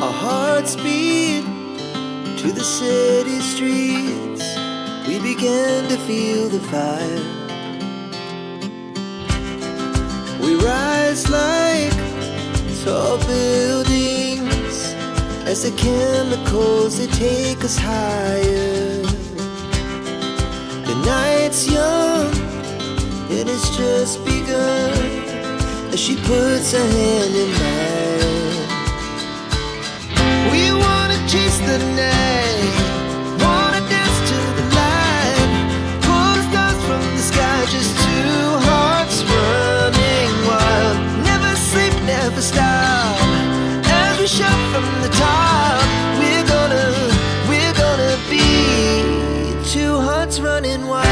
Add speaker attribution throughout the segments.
Speaker 1: Our hearts beat to the city streets. We began to feel the fire. We rise like tall buildings as the chemicals, they take us higher. The night's young, it has just begun, as she puts her hand in mine. We wanna chase the night, wanna dance to the light, pull the stars from the sky, just two hearts running wild. Never sleep, never stop, as we shout from the top. We're gonna be two hearts running wild.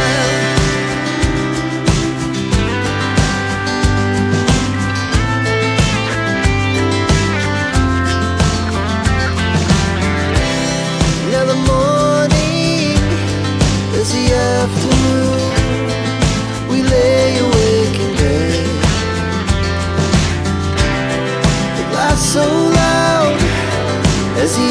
Speaker 1: Now the morning is the afternoon. We lay awake in bed. The laughs so loud as the